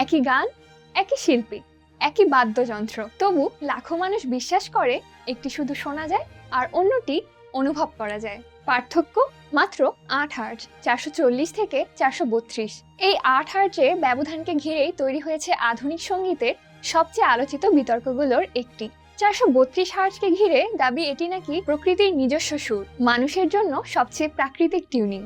একই গান, একই শিল্পী, একই বাদ্যযন্ত্র, তবু লাখো মানুষ বিশ্বাস করে একটি শুধু শোনা যায় আর অন্যটি অনুভব করা যায়। পার্থক্য মাত্র 8 হার্জ, 440 থেকে 432। এই 8 হার্জের ব্যবধানকে ঘিরেই তৈরি হয়েছে আধুনিক সঙ্গীতের সবচেয়ে আলোচিত বিতর্কগুলোর একটি। 432 হার্জকে ঘিরে দাবি এটি নাকি প্রকৃতির নিজস্ব সুর, মানুষের জন্য সবচেয়ে প্রাকৃতিক টিউনিং,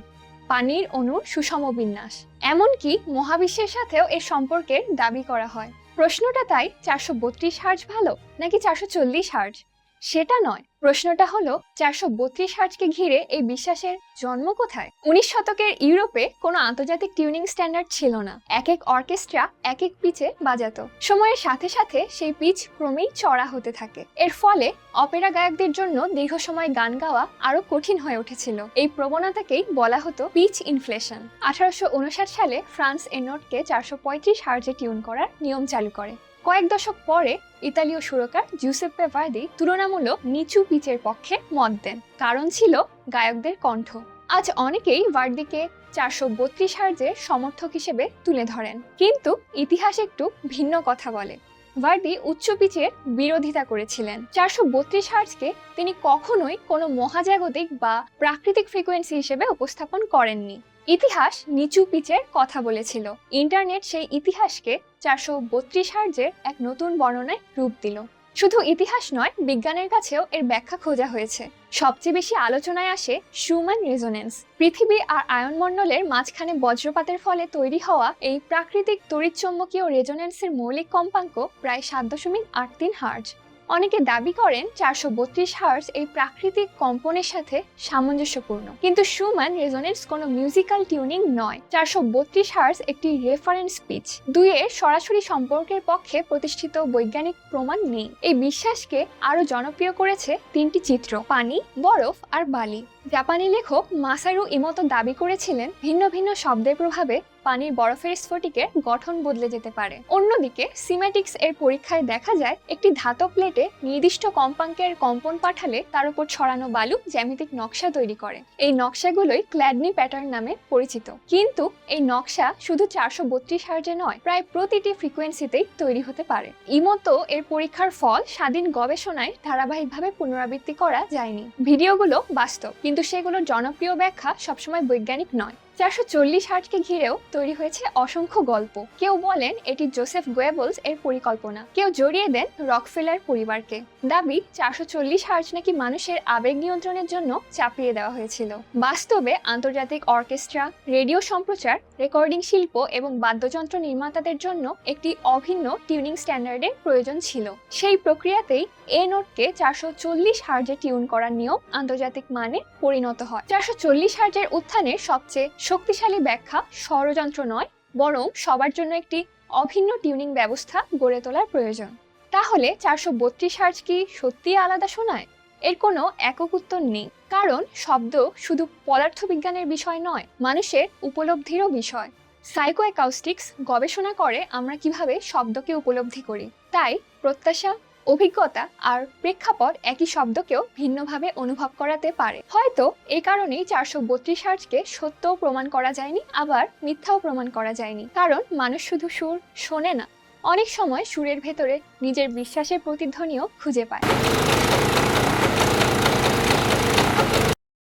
পানির অণুর সুষম বিন্যাস, এমনকি মহাবিশ্বের সাথেও এর সম্পর্কের দাবি করা হয়। প্রশ্নটা তাই 432 হার্জ ভালো নাকি 440 হার্জ সেটা নয়, প্রশ্নটা হলো 432 হার্জকে ঘিরে এই বিশ্বাসের জন্ম কোথায়। 19 শতকের ইউরোপে কোনো আন্তর্জাতিক টিউনিং স্ট্যান্ডার্ড ছিল না। এক এক অর্কেস্ট্রা এক এক পিচে বাজাতো। সময়ের সাথে সাথে সেই পিচ ক্রমেই চড়া হতে থাকে। এর ফলে অপেরা গায়কদের জন্য দীর্ঘ সময় গান গাওয়া আরো কঠিন হয়ে উঠেছিল। এই প্রবণতাকেই বলা হতো পিচ ইনফ্লেশন। 1859 সালে ফ্রান্স এই নোটকে 435 হার্জে টিউন করার নিয়ম চালু করে। কয়েক দশক পরে ইতালীয় সুরকার জুসেপ্পে ভার্দি তুলনামূলক নিচু পিচের পক্ষে মত দেন, কারণ ছিল গায়কদের কণ্ঠ। আজ অনেকেই ভার্দিকে 432 হার্জের সমর্থক হিসেবে তুলে ধরেন, কিন্তু ইতিহাস একটু ভিন্ন কথা বলে। ভার্দি উচ্চ পিচের বিরোধিতা করেছিলেন। 432 হার্জকে তিনি কখনোই কোনো মহাজাগতিক বা প্রাকৃতিক ফ্রিকোয়েন্সি হিসেবে উপস্থাপন করেননি। ইতিহাস নিচু পিচের কথা বলেছিল। ইন্টারনেট সেই ইতিহাসকে 432 হার্জের এক নতুন বর্ণনায় রূপ দিল। শুধু ইতিহাস নয়, বিজ্ঞানের কাছেও এর ব্যাখ্যা খোঁজা হয়েছে। সবচেয়ে বেশি আলোচনায় আসে শুম্যান রেজোনেন্স। পৃথিবী আর আয়নমণ্ডলের মাঝখানে বজ্রপাতের ফলে তৈরি হওয়া এই প্রাকৃতিক তড়িৎচুম্বকীয় রেজোনেন্সের মৌলিক কম্পাঙ্ক প্রায় 7.83 হার্জ। অনেকে দাবি করেন 432 হার্জ এই প্রাকৃতিক কম্পনের সাথে সামঞ্জস্যপূর্ণ, কিন্তু শুম্যান রেজোনেন্স কোনো মিউজিক্যাল টিউনিং নয়। 432 হার্জ একটি রেফারেন্স পিচ। দুইয়ের সরাসরি সম্পর্কের পক্ষে প্রতিষ্ঠিত বৈজ্ঞানিক প্রমাণ নেই। এই বিশ্বাসকে আরো জনপ্রিয় করেছে 3টি চিত্র, পানি, বরফ আর বালি। জাপানি লেখক মাসারু ইমোতো দাবি করেছিলেন ভিন্ন ভিন্ন শব্দের প্রভাবে পানির বরফের স্ফটিকের গঠন বদলে যেতে পারে। অন্যদিকে সিমেটিক্স এর পরীক্ষায় দেখা যায় একটি ধাতব প্লেটে নির্দিষ্ট কম্পাঙ্কের কম্পন পাঠালে তার উপর ছড়ানো বালু জ্যামিতিক নকশা তৈরি করে। এই নকশাগুলোই ক্ল্যাডনি প্যাটার্ন নামে পরিচিত। কিন্তু এই নকশা শুধু 432 হার্জে নয়, প্রায় প্রতিটি ফ্রিকোয়েন্সিতেই তৈরি হতে পারে। ইমোতো এর পরীক্ষার ফল স্বাধীন গবেষণায় ধারাবাহিকভাবে পুনরাবৃত্তি করা যায়নি। ভিডিওগুলো বাস্তব, কিন্তু সেগুলোর জনপ্রিয় ব্যাখ্যা সবসময় বৈজ্ঞানিক নয়। 440 হার্জকে ঘিরেও তৈরি হয়েছে অসংখ্য গল্প। কেউ বলেন এটি জোসেফ গোয়েবলস এর পরিকল্পনা, কেউ জড়িয়ে দেন রকফেলার পরিবারকে। দাবি 440 হার্জ নাকি মানুষের আবেগ নিয়ন্ত্রণের জন্য চাপিয়ে দেওয়া হয়েছিল। বাস্তবে আন্তর্জাতিক অর্কেস্ট্রা, রেডিও সম্প্রচার, রেকর্ডিং শিল্প এবং বাদ্যযন্ত্র নির্মাতাদের জন্য একটি অভিন্ন টিউনিং স্ট্যান্ডার্ডের প্রয়োজন ছিল। সেই প্রক্রিয়াতেই এ নোটকে 440 হার্জে টিউন করার নিয়ম আন্তর্জাতিক মানে পরিণত হয়। 440 হার্জের উত্থানের সবচেয়ে শক্তিশালী ব্যাখ্যা ষড়যন্ত্র নয়, বরং সবার জন্য একটি অভিন্ন টিউনিং ব্যবস্থা গড়ে তোলার প্রয়োজন। তাহলে 432 হার্জ কি সত্যিই আলাদা শোনায়? এর কোনো একক উত্তর নেই, কারণ শব্দ শুধু পদার্থবিজ্ঞানের বিষয় নয়, মানুষের উপলব্ধিরও বিষয়। সাইকো অ্যাকাউস্টিক্স গবেষণা করে আমরা কিভাবে শব্দকে উপলব্ধি করি। তাই প্রত্যাশা, অভিজ্ঞতা আর প্রেক্ষাপট একই শব্দকেও ভিন্নভাবে অনুভব করাতে পারে। হয়তো এই কারণেই 432 হার্জকে সত্যও প্রমাণ করা যায়নি, আবার মিথ্যাও প্রমাণ করা যায়নি। কারণ মানুষ শুধু সুর শোনে না, অনেক সময় সুরের ভেতরে নিজের বিশ্বাসের প্রতিধ্বনিও খুঁজে পায়।